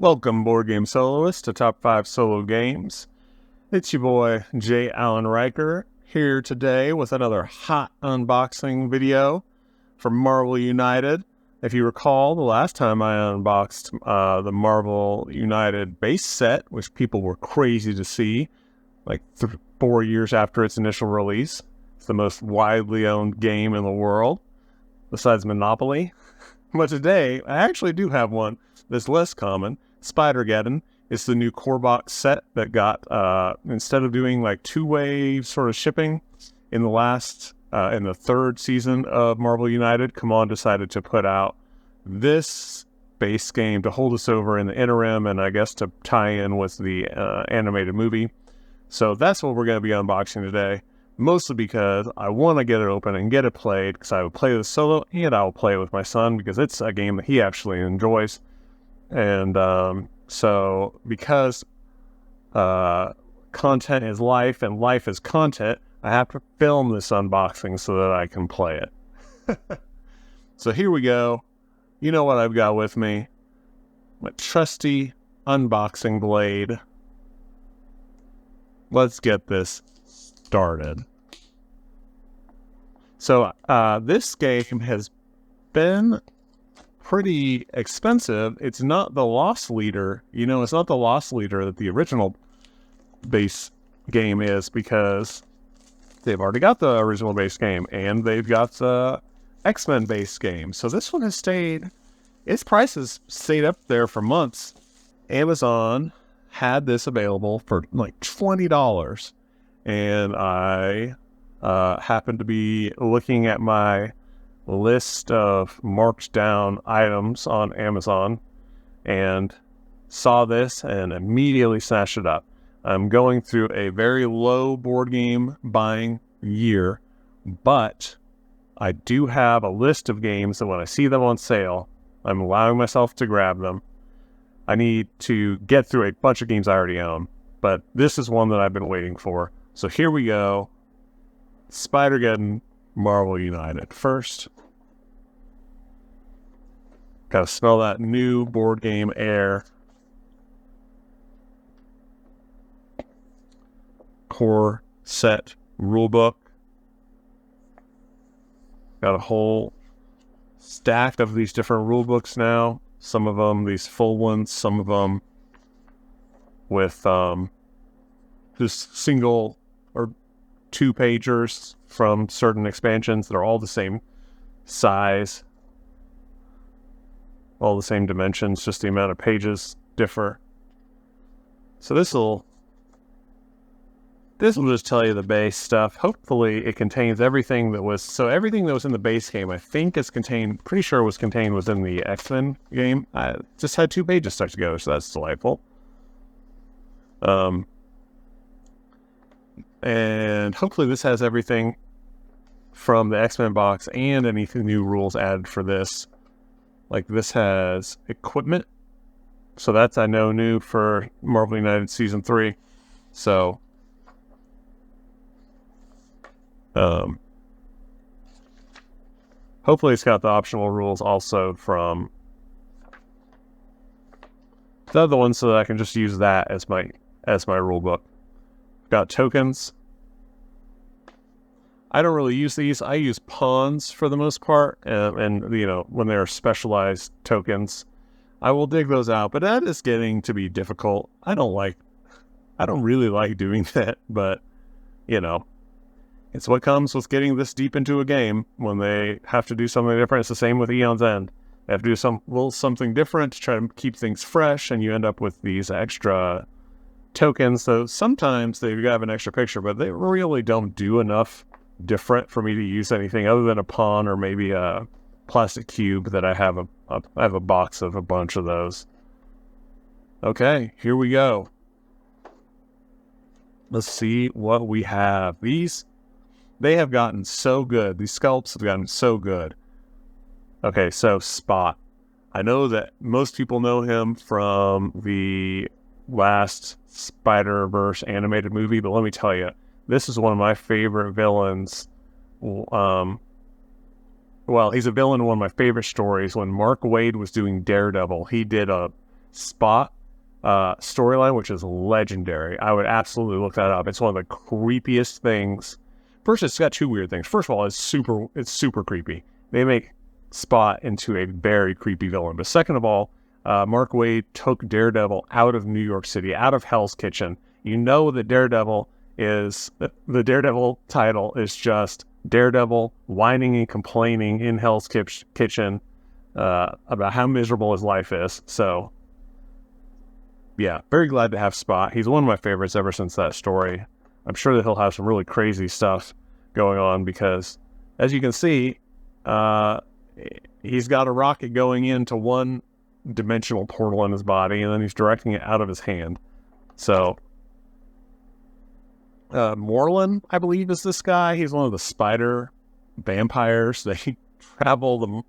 Welcome, board game soloists, to Top 5 Solo Games. It's your boy, J. Allen Riker, here today with another hot unboxing video from Marvel United. If you recall, the last time I unboxed the Marvel United base set, which people were crazy to see, like 4 years after its initial release. It's the most widely owned game in the world, besides Monopoly. But today, I actually do have one that's less common. Spider-Geddon is the new core box set that got, instead of doing like two-way sort of shipping in the third season of Marvel United, CMON decided to put out this base game to hold us over in the interim and I guess to tie in with the animated movie. So that's what we're going to be unboxing today. Mostly because I want to get it open and get it played, because I will play this solo and I will play it with my son because it's a game that he actually enjoys. And so because content is life and life is content, I have to film this unboxing so that I can play it. So here we go. You know what I've got with me? My trusty unboxing blade. Let's get this started. So this game has been pretty expensive. It's not the loss leader. It's not the loss leader that the original base game is, because they've already got the original base game and they've got the X-Men base game. So this one has stayed, its price has stayed up there for months. Amazon had this available for like $20. And I happened to be looking at my list of marked down items on Amazon and saw this and immediately snatched it up. I'm going through a very low board game buying year, but I do have a list of games that when I see them on sale, I'm allowing myself to grab them. I need to get through a bunch of games I already own, but this is one that I've been waiting for. So here we go. Spider-Geddon, Marvel United. First, gotta smell that new board game air. Core set rulebook. Got a whole stack of these different rulebooks now. Some of them, these full ones, some of them with just single or two-pagers from certain expansions that are all the same size, all the same dimensions, just the amount of pages differ. So this will just tell you the base stuff. Hopefully it contains everything that was in the base game, I think is contained, pretty sure was contained within the X-Men game. I just had 2 pages stuck together, so that's delightful. And hopefully this has everything from the X-Men box and any new rules added for this. Like this has equipment. So that's, I know, new for Marvel United Season 3. So hopefully it's got the optional rules also from the other one so that I can just use that as my rule book. Got tokens. I don't really use these. I use pawns for the most part, and when they're specialized tokens, I will dig those out. But that is getting to be difficult. I don't really like doing that, but it's what comes with getting this deep into a game. When they have to do something different, it's the same with Eon's End. They have to do something different to try to keep things fresh, and you end up with these extra tokens. So sometimes they have an extra picture, but they really don't do enough different for me to use anything other than a pawn or maybe a plastic cube that I have a box of a bunch of those. Okay, here we go. Let's see what we have. They have gotten so good. These sculpts have gotten so good. Okay, so Spot. I know that most people know him from the last Spider-Verse animated movie, but let me tell you, this is one of my favorite villains. Well, he's a villain in one of my favorite stories. When Mark Waid was doing Daredevil, he did a Spot storyline, which is legendary. I would absolutely look that up. It's one of the creepiest things. First, it's got two weird things. First of all, it's super creepy. They make Spot into a very creepy villain. But second of all, Mark Waid took Daredevil out of New York City, out of Hell's Kitchen. You know that Daredevil is, the Daredevil title is just Daredevil whining and complaining in Hell's Kitchen about how miserable his life is. So, yeah, very glad to have Spot. He's one of my favorites ever since that story. I'm sure that he'll have some really crazy stuff going on because, as you can see, he's got a rocket going into one dimensional portal in his body, and then he's directing it out of his hand. So, Morlun, I believe, is this guy. He's one of the spider vampires. They travel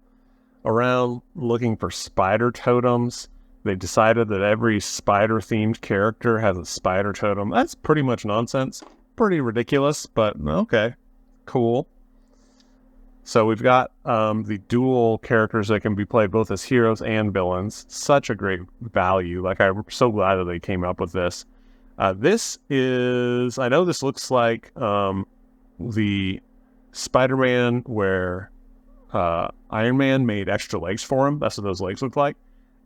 around looking for spider totems. They decided that every spider-themed character has a spider totem. That's pretty much nonsense. Pretty ridiculous, but okay. Cool. So we've got the dual characters that can be played both as heroes and villains. Such a great value. Like, I'm so glad that they came up with this. This is... I know this looks like the Spider-Man where Iron Man made extra legs for him. That's what those legs look like.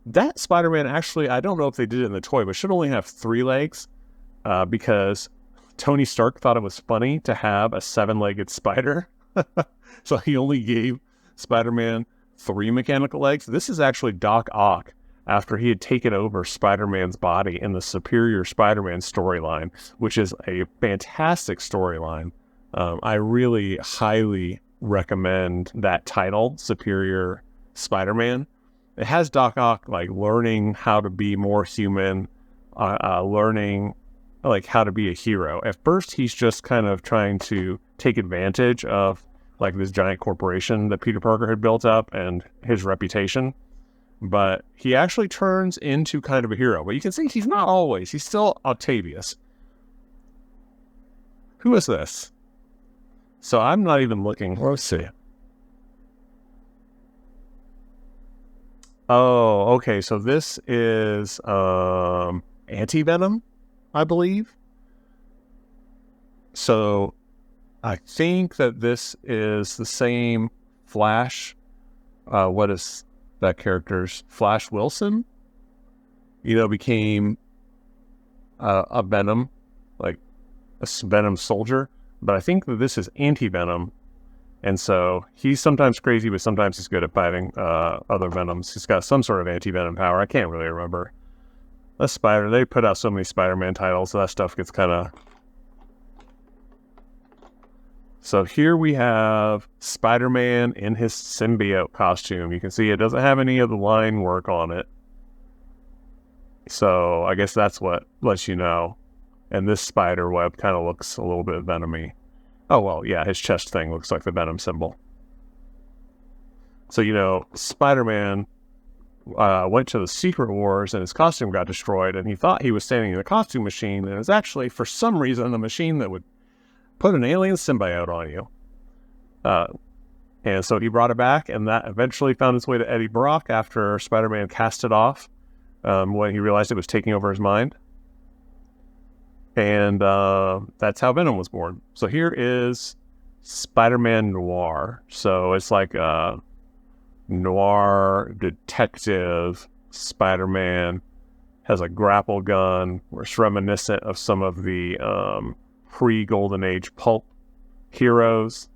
That Spider-Man, actually, I don't know if they did it in the toy, but should only have 3 legs because Tony Stark thought it was funny to have a 7-legged spider. So he only gave Spider-Man 3 mechanical legs. This is actually Doc Ock after he had taken over Spider-Man's body in the Superior Spider-Man storyline, which is a fantastic storyline. I really highly recommend that title, Superior Spider-Man. It has Doc Ock like learning how to be more human, learning like how to be a hero. At first, he's just kind of trying to take advantage of like this giant corporation that Peter Parker had built up and his reputation. But he actually turns into kind of a hero. But you can see he's not always. He's still Octavius. Who is this? So I'm not even looking. Let's see. Oh, okay. So this is Anti-Venom, I believe. So I think that this is the same Flash. What is that character's? Flash Wilson? Became a Venom, like a Venom soldier. But I think that this is Anti-Venom. And so he's sometimes crazy, but sometimes he's good at fighting other Venoms. He's got some sort of anti-Venom power. I can't really remember. They put out so many Spider-Man titles, so that stuff gets kind of... So here we have Spider-Man in his symbiote costume. You can see it doesn't have any of the line work on it. So I guess that's what lets you know. And this spider web kind of looks a little bit Venom-y. Oh, well, yeah, his chest thing looks like the Venom symbol. So, Spider-Man went to the Secret Wars and his costume got destroyed, and he thought he was standing in a costume machine, and it was actually, for some reason, a machine that would put an alien symbiote on you. And so he brought it back, and that eventually found its way to Eddie Brock after Spider-Man cast it off when he realized it was taking over his mind. And that's how Venom was born. So here is Spider-Man Noir. So it's like a noir detective. Spider-Man has a grapple gun, where it's reminiscent of some of the pre-Golden Age pulp heroes,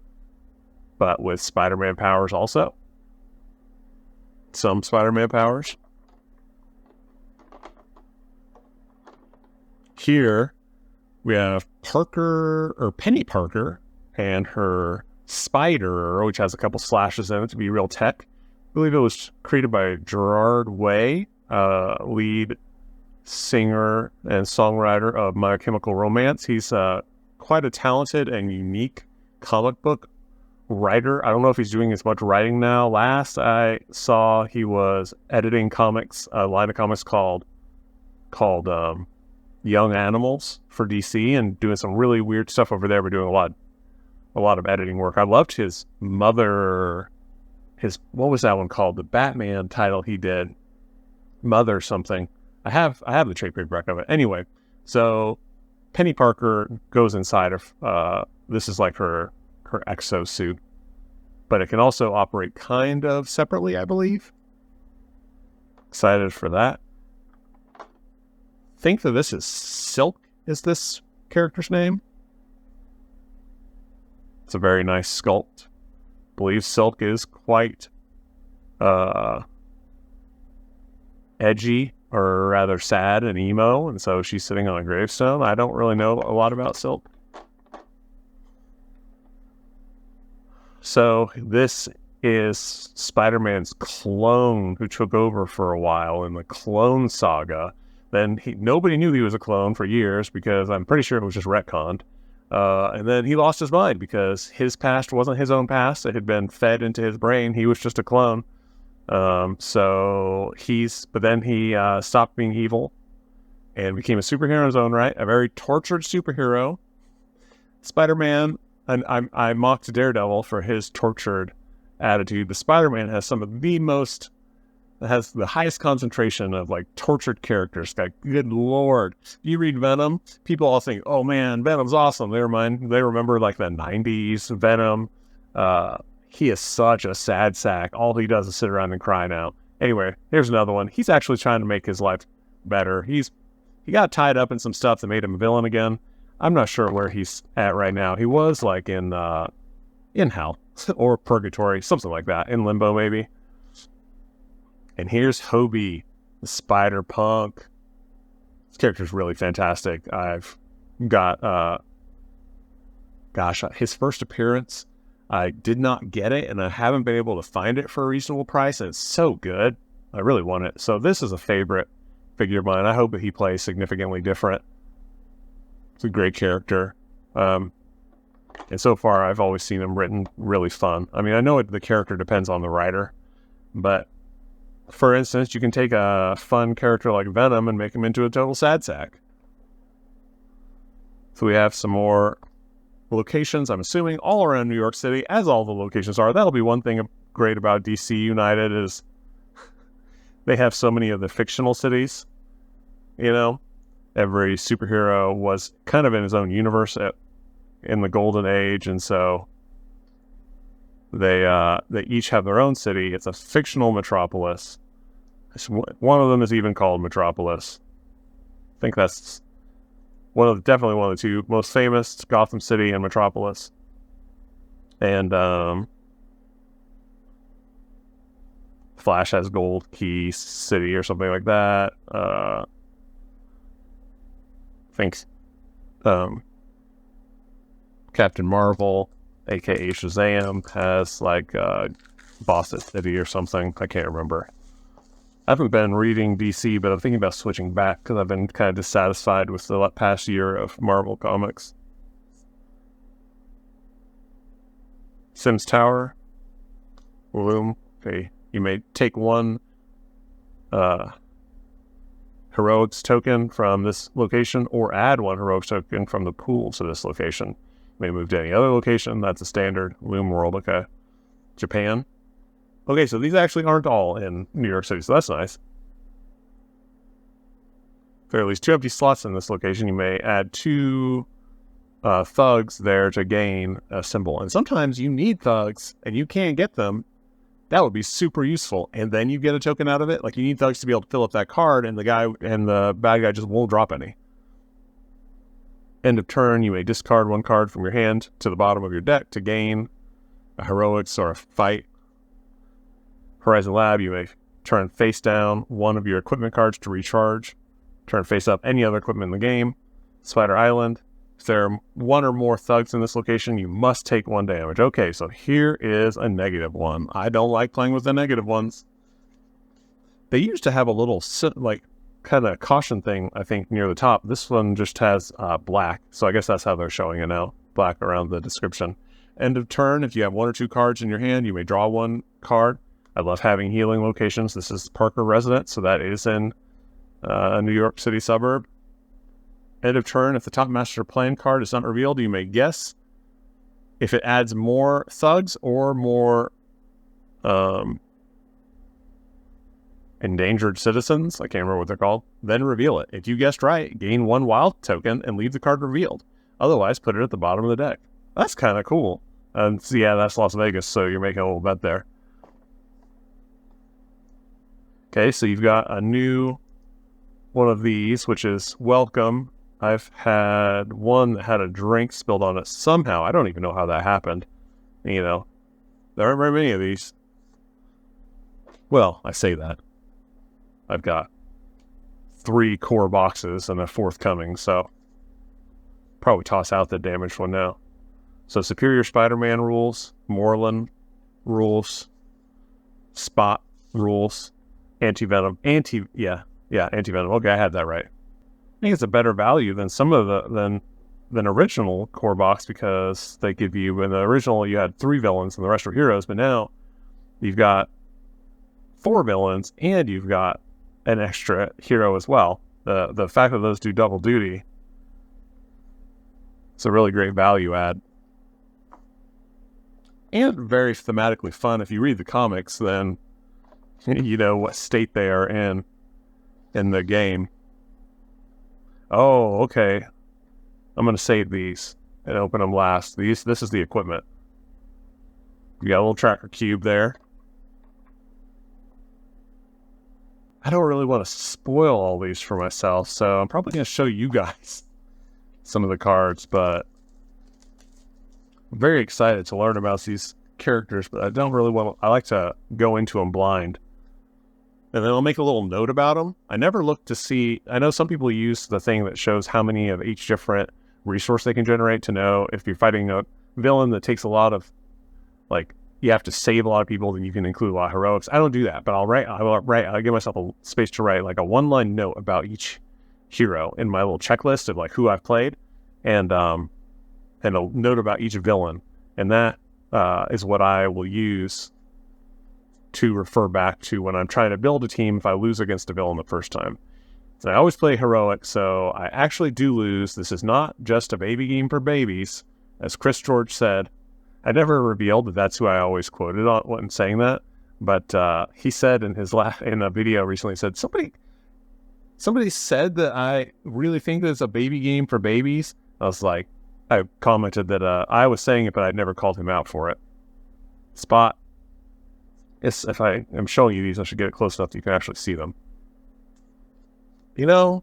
but with Spider-Man powers also. Some Spider-Man powers. Here we have Penny Parker and her spider, which has a couple slashes in it to be real tech. I believe it was created by Gerard Way, lead singer and songwriter of My Chemical Romance. He's quite a talented and unique comic book writer. I don't know if he's doing as much writing now. Last I saw, he was editing comics, a line of comics called Young Animals for DC, and doing some really weird stuff over there. We're doing a lot of editing work. I loved his what was that one called? The Batman title he did. mother something. I have the trade paperback of it. Anyway, so Penny Parker goes inside of this is like her exosuit, but it can also operate kind of separately, I believe. Excited for that. Think that this is Silk, is this character's name. It's a very nice sculpt. I believe Silk is quite edgy, or rather sad and emo, and so she's sitting on a gravestone. I don't really know a lot about Silk. So this is Spider-Man's clone who took over for a while in the Clone Saga. Then nobody knew he was a clone for years because I'm pretty sure it was just retconned. And then he lost his mind because his past wasn't his own past. It had been fed into his brain. He was just a clone. But then he stopped being evil and became a superhero in his own right, a very tortured superhero. Spider-Man, and I mocked Daredevil for his tortured attitude, but Spider-Man has has the highest concentration of like tortured characters. Like, good lord, you read Venom, people all think, oh man, Venom's awesome. They remember like the 90s Venom. He is such a sad sack. All he does is sit around and cry now. Anyway, here's another one. He's actually trying to make his life better. He got tied up in some stuff that made him a villain again. I'm not sure where he's at right now. He was like in hell or purgatory, something like that, in limbo maybe. And here's Hobie, the Spider-Punk. This character's really fantastic. I've got, his first appearance, I did not get it, and I haven't been able to find it for a reasonable price, and it's so good. I really want it. So this is a favorite figure of mine. I hope that he plays significantly different. It's a great character. And so far, I've always seen him written really fun. I mean, I know the character depends on the writer, but for instance, you can take a fun character like Venom and make him into a total sad sack. So we have some more locations, I'm assuming, all around New York City, as all the locations are. That'll be one thing great about DC United is they have so many of the fictional cities. You know, every superhero was kind of in his own universe in the Golden Age, and so they each have their own city. It's a fictional metropolis. One of them is even called Metropolis. I think that's definitely one of the two most famous, Gotham City and Metropolis. And Flash has Gold Key City or something like that. I think Captain Marvel, aka Shazam, has like Boston City or something. I can't remember. I haven't been reading DC, but I'm thinking about switching back because I've been kind of dissatisfied with the past year of Marvel comics. Sims Tower. Room. Okay. You may take one heroics token from this location or add one heroics token from the pool to this location. You may move to any other location. That's a standard. Loom World. Okay. Japan. Okay, so these actually aren't all in New York City, so that's nice. There are at least 2 empty slots in this location. You may add 2 thugs there to gain a symbol. And sometimes you need thugs, and you can't get them. That would be super useful. And then you get a token out of it. Like, you need thugs to be able to fill up that card, and the bad guy just won't drop any. End of turn, you may discard 1 card from your hand to the bottom of your deck to gain a heroics or a fight. Horizon Lab, you may turn face down 1 of your equipment cards to recharge. Turn face up any other equipment in the game. Spider Island. If there are 1 or more thugs in this location, you must take 1 damage. Okay, so here is a negative one. I don't like playing with the negative ones. They used to have a little, like, kind of caution thing, I think, near the top. This one just has black, so I guess that's how they're showing it now. Black around the description. End of turn, if you have 1 or 2 cards in your hand, you may draw 1 card. I love having healing locations. This is Parker Residence, so that is in a New York City suburb. End of turn, if the top master plan card is not revealed, you may guess if it adds more thugs or more endangered citizens, I can't remember what they're called, then reveal it. If you guessed right, gain 1 wild token and leave the card revealed. Otherwise, put it at the bottom of the deck. That's kind of cool. And so yeah, that's Las Vegas, so you're making a little bet there. Okay, so you've got a new one of these, which is welcome. I've had one that had a drink spilled on it somehow. I don't even know how that happened. You know, there aren't very many of these. Well, I say that. I've got 3 core boxes and a 4th coming, so probably toss out the damaged one now. So Superior Spider-Man rules, Moreland rules, Spot rules, Anti-Venom, Anti-Venom. Okay, I had that right. I think it's a better value than some of the than original core box, because they give you, in the original you had 3 villains and the rest were heroes, but now you've got 4 villains and you've got an extra hero as well. The fact that those do double duty, it's a really great value add. And very thematically fun. If you read the comics, then you know what state they are in the game. Oh, okay. I'm going to save these and open them last. This is the equipment. You got a little tracker cube there. I don't really want to spoil all these for myself, so I'm probably going to show you guys some of the cards, but I'm very excited to learn about these characters, but I don't really want to, I like to go into them blind. And then I'll make a little note about them. I never look to see, I know some people use the thing that shows how many of each different resource they can generate to know if you're fighting a villain that takes a lot of, like, you have to save a lot of people, then you can include a lot of heroics. I don't do that, but I'll give myself a space to write like a 1-line note about each hero in my little checklist of like who I've played, and a note about each villain. And that is what I will use to refer back to when I'm trying to build a team if I lose against a villain the first time. And I always play heroic, so I actually do lose. This is not just a baby game for babies, as Chris George said. I never revealed that that's who I always quoted on when saying that, but he said in a video recently, said somebody said that I really think that it's a baby game for babies. I was like, I commented that I was saying it, but I'd never called him out for it. Spot. If I am showing you these, I should get it close enough that you can actually see them. You know,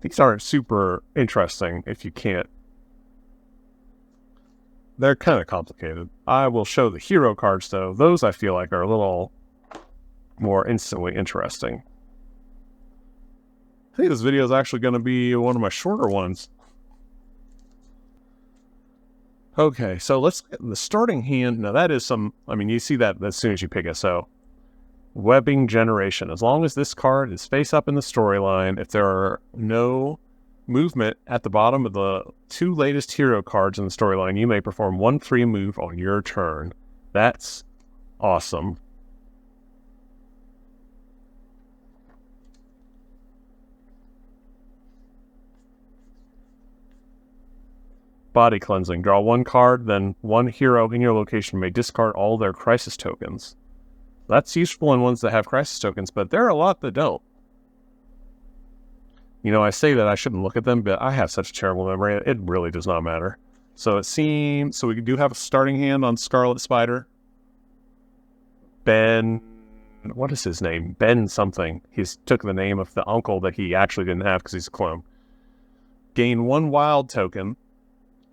these aren't super interesting if you can't. They're kind of complicated. I will show the hero cards, though. Those I feel like are a little more instantly interesting. I think this video is actually going to be one of my shorter ones. Okay, so let's get the starting hand. Now that is some, I mean, you see that as soon as you pick it. So webbing generation. As long as this card is face up in the storyline, if there are no movement at the bottom of the 2 latest hero cards in the storyline, you may perform 1 free move on your turn. That's awesome. Body cleansing. Draw 1 card, then 1 hero in your location may discard all their crisis tokens. That's useful in ones that have crisis tokens, but there are a lot that don't. You know, I say that I shouldn't look at them, but I have such a terrible memory, it really does not matter. So it seems, so we do have a starting hand on Scarlet Spider. Ben, what is his name? Ben something. He's took the name of the uncle that he actually didn't have because he's a clone. Gain 1 wild token.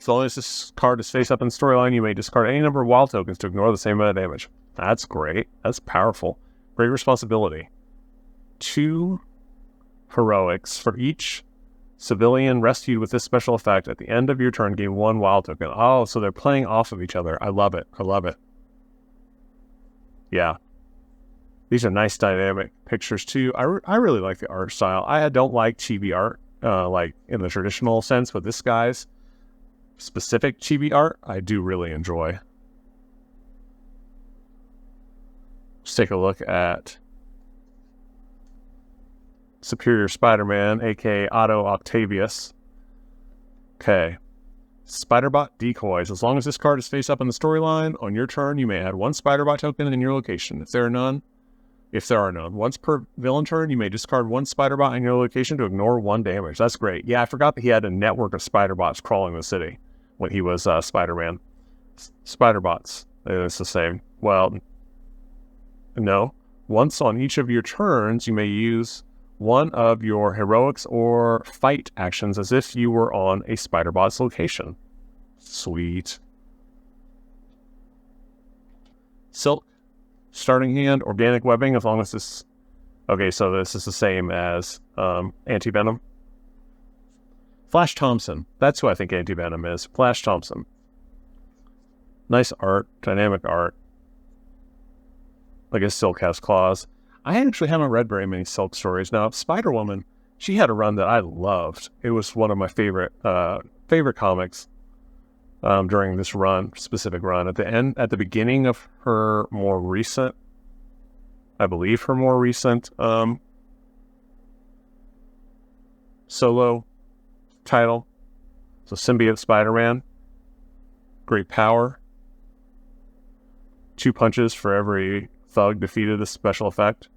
As long as this card is face up in the storyline, you may discard any number of wild tokens to ignore the same amount of damage. That's great. That's powerful. Great responsibility. 2 heroics for each civilian rescued with this special effect. At the end of your turn, gain 1 wild token. Oh, so they're playing off of each other. I love it. I love it. Yeah. These are nice dynamic pictures too. I really like the art style. I don't like chibi art, like in the traditional sense, but this guy's specific chibi art, I do really enjoy. Let's take a look at Superior Spider-Man, aka Otto Octavius. Okay. Spider-Bot decoys. As long as this card is face up in the storyline, on your turn, you may add 1 Spider-Bot token in your location. If there are none, if there are none. Once per villain turn, you may discard one spider bot in your location to ignore 1 damage. That's great. Yeah, I forgot that he had a network of spider bots crawling the city when he was Spider-Man. Spider bots. It's the same. Well, no. Once on each of your turns, you may use one of your heroics or fight actions as if you were on a spider bot's location. Sweet. Silk. Starting hand, organic webbing, as long as this... Okay, so this is the same as Anti-Venom. Flash Thompson. That's who I think Anti-Venom is. Flash Thompson. Nice art, dynamic art. I guess Silk has claws. I actually haven't read very many Silk stories. Now, Spider-Woman, she had a run that I loved. It was one of my favorite comics during this specific run. At the beginning of her more recent, I believe her more recent solo title. So Symbiote Spider-Man. Great power. 2 punches for every thug defeated a special effect.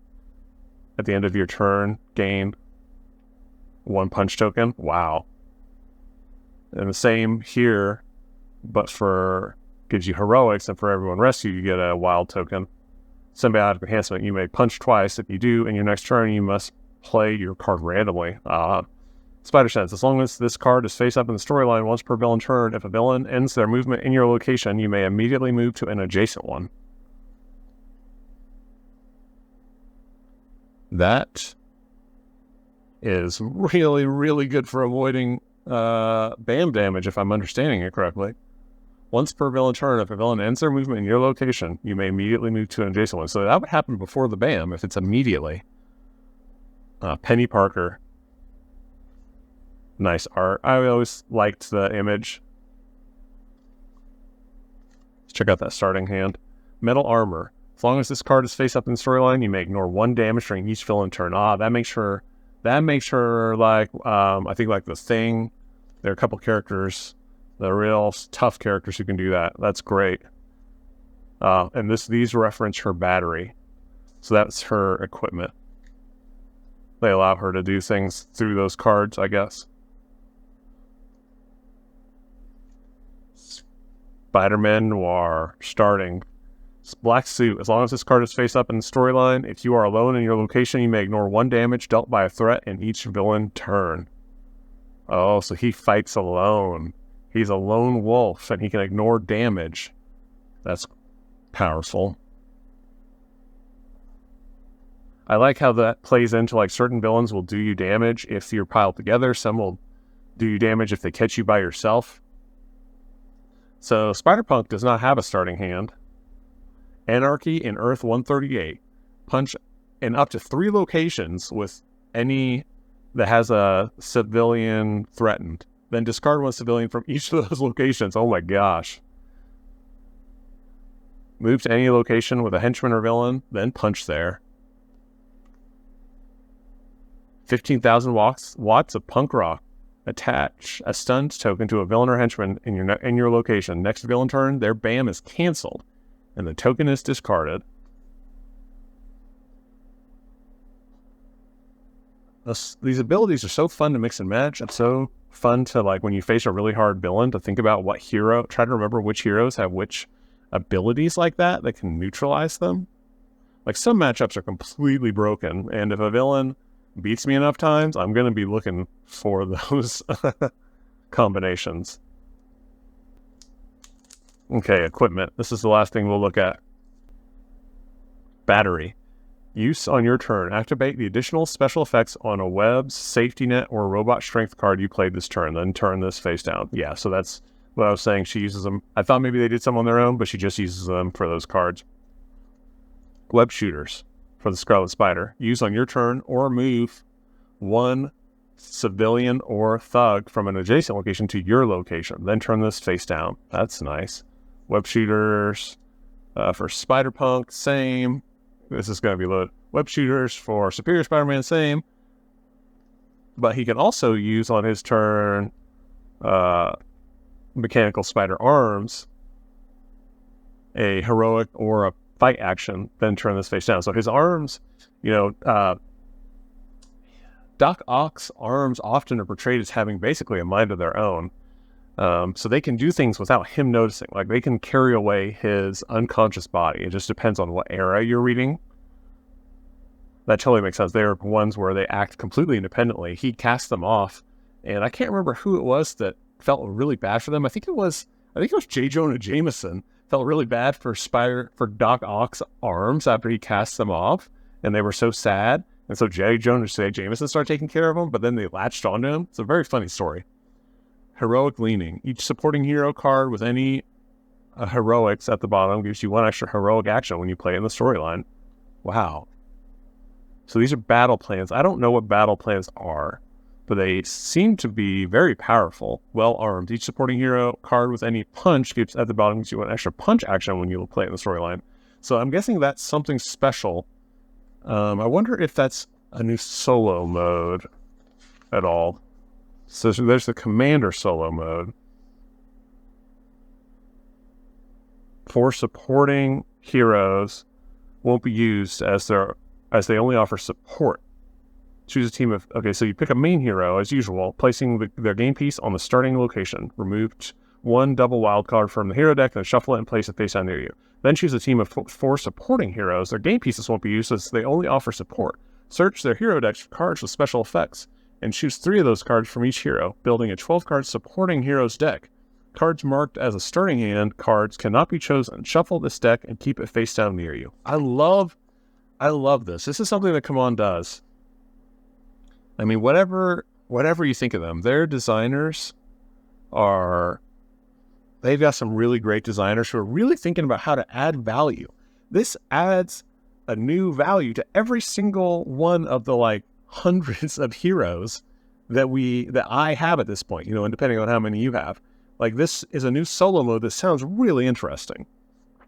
At the end of your turn, gain 1 punch token. Wow. And the same here, but gives you heroics, and for everyone rescued, you get a wild token. Symbiotic enhancement. You may punch twice. If you do, in your next turn, you must play your card randomly. Spider Sense. As long as this card is face up in the storyline once per villain turn, if a villain ends their movement in your location, you may immediately move to an adjacent one. That is really, really good for avoiding BAM damage, if I'm understanding it correctly. Once per villain turn, if a villain ends their movement in your location, you may immediately move to an adjacent one. So that would happen before the BAM if it's immediately. Penny Parker. Nice art. I always liked the image. Let's check out that starting hand. Metal Armor. As long as this card is face up in the storyline, you may ignore 1 damage during each villain turn. That makes her like, I think like the Thing. There are a couple characters, the real tough characters who can do that. That's great. And these reference her battery. So that's her equipment. They allow her to do things through those cards, I guess. Spider-Man Noir. Starting. Black Suit. As long as this card is face up in the storyline, if you are alone in your location, you may ignore 1 damage dealt by a threat in each villain turn. Oh, so he fights alone. He's a lone wolf, and he can ignore damage. That's powerful. I like how that plays into, like, certain villains will do you damage if you're piled together. Some will do you damage if they catch you by yourself. So Spider-Punk does not have a starting hand. Anarchy in Earth 138. Punch in up to 3 locations with any that has a civilian threatened. Then discard 1 civilian from each of those locations. Oh my gosh. Move to any location with a henchman or villain, then punch there. 15,000 watts of punk rock. Attach a stunned token to a villain or henchman in your location. Next villain turn, their BAM is canceled, and the token is discarded. These abilities are so fun to mix and match. It's so fun to, like, when you face a really hard villain, to think about what hero, try to remember which heroes have which abilities like that can neutralize them. Like, some matchups are completely broken, and if a villain beats me enough times, I'm going to be looking for those combinations. Okay, equipment. This is the last thing we'll look at. Battery. Use on your turn. Activate the additional special effects on a webs, safety net, or robot strength card you played this turn. Then turn this face down. Yeah, so that's what I was saying. She uses them. I thought maybe they did some on their own, but she just uses them for those cards. Web shooters for the Scarlet Spider. Use on your turn or move 1 civilian or thug from an adjacent location to your location. Then turn this face down. That's nice. Web shooters for Spider-Punk, same. This is going to be loaded. Web shooters for Superior Spider-Man, same. But he can also use on his turn Mechanical Spider Arms, a heroic or a fight action, then turn this face down. So his arms, Doc Ock's arms often are portrayed as having basically a mind of their own. So they can do things without him noticing. Like, they can carry away his unconscious body. It just depends on what era you're reading. That totally makes sense. There are ones where they act completely independently. He cast them off, and I can't remember who it was that felt really bad for them. I think it was J. Jonah Jameson felt really bad for Doc Ock's arms after he cast them off, and they were so sad. And so J. Jonah Jameson started taking care of them, but then they latched onto him. It's a very funny story. Heroic Leaning. Each supporting hero card with any heroics at the bottom gives you 1 extra heroic action when you play in the storyline. Wow. So these are battle plans. I don't know what battle plans are, but they seem to be very powerful, well-armed. Each supporting hero card with any punch gives at the bottom gives you 1 extra punch action when you play in the storyline. So I'm guessing that's something special. I wonder if that's a new solo mode at all. So there's the Commander solo mode. For supporting heroes won't be used as they only offer support. Choose a team of... Okay, so you pick a main hero, as usual, placing their game piece on the starting location. Remove 1 double wild card from the hero deck, then shuffle it and place it face down near you. Then choose a team of 4 supporting heroes. Their game pieces won't be used as they only offer support. Search their hero decks for cards with special effects, and choose 3 of those cards from each hero, building a 12-card supporting heroes deck. Cards marked as a starting hand cards cannot be chosen. Shuffle this deck and keep it face down near you. I love this. This is something that Come does. I mean, whatever you think of them, their designers they've got some really great designers who are really thinking about how to add value. This adds a new value to every single one of the hundreds of heroes that I have at this point, and depending on how many you have. This is a new solo mode that sounds really interesting.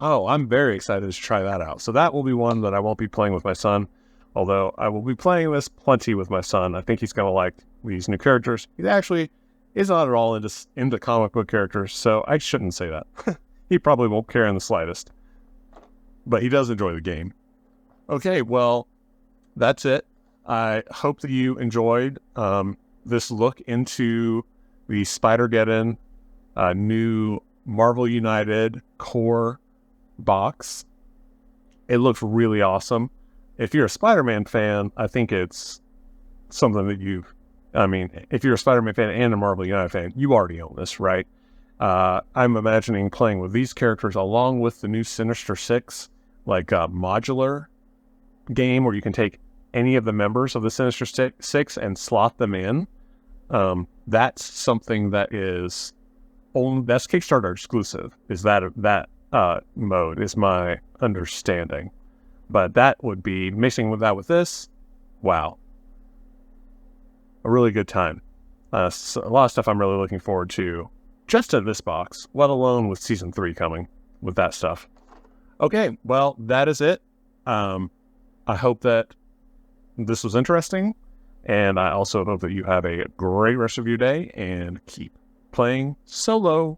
Oh, I'm very excited to try that out. So that will be one that I won't be playing with my son, although I will be playing this plenty with my son. I think he's going to like these new characters. He actually is not at all into comic book characters, so I shouldn't say that. He probably won't care in the slightest, but he does enjoy the game. Okay, well, that's it. I hope that you enjoyed this look into the Spider-Geddon new Marvel United core box. It looks really awesome. If you're a Spider-Man fan, I think it's something that if you're a Spider-Man fan and a Marvel United fan, you already own this, right? I'm imagining playing with these characters along with the new Sinister Six, like a modular game where you can take any of the members of the Sinister Six and slot them in. That's something that is that's Kickstarter exclusive. Is that mode is my understanding, but that would be mixing with this. Wow, a really good time. So a lot of stuff I'm really looking forward to just in this box, let alone with Season 3 coming with that stuff. Okay, well, that is it. I hope that this was interesting, and I also hope that you have a great rest of your day and keep playing solo.